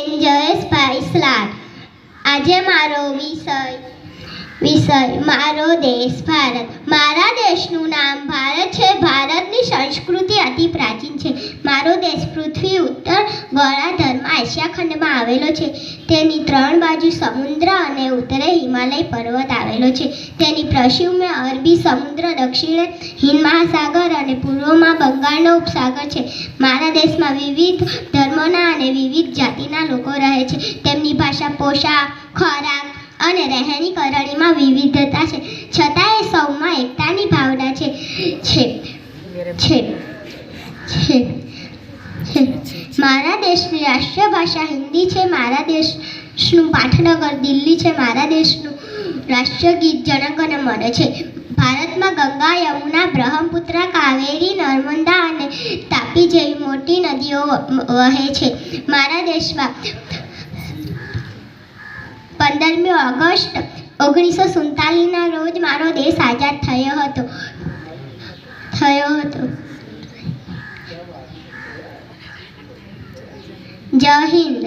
બેન જયેશભાઈ સ્લાડ. આજે મારો વિષય મારો દેશ ભારત. મારા દેશનું નામ ભારત છે. ભારતની સંસ્કૃતિ અતિ પ્રાચીન છે. મારો દેશ પૃથ્વી ઉત્તર ગોળાર્ધમાં એશિયા ખંડમાં આવેલો છે. તેની 3 બાજુ સમુદ્ર અને ઉત્તરે હિમાલય પર્વત આવેલો છે. તેની પશ્ચિમે અરબી સમુદ્ર, દક્ષિણે હિંદ મહાસાગર અને પૂર્વમાં બંગાળનો ઉપસાગર છે. મારા દેશમાં વિવિધ ધર્મોના અને વિવિધ જાતિના લોકો રહે છે. તેમની ભાષા, પોશાક, ખોરાક અને રહેણી કરણીમાં વિવિધતા છે, છતાં એ સૌમાં એકતાની ભાવના છે. મારા દેશની રાષ્ટ્રીય ભાષા હિન્દી છે. મારા દેશનું પાટનગર દિલ્હી છે. મારા દેશનું રાષ્ટ્રીય ગીત જન ગણ મન છે. ભારતમાં ગંગા, યમુના, બ્રહ્મપુત્ર, કાવેરી, નર્મદા અને તાપી જેવી મોટી નદીઓ વહે છે. મારા દેશમાં 15મી ઓગસ્ટ 1947ના રોજ મારો દેશ આઝાદ થયો હતો. જય હિન્દ.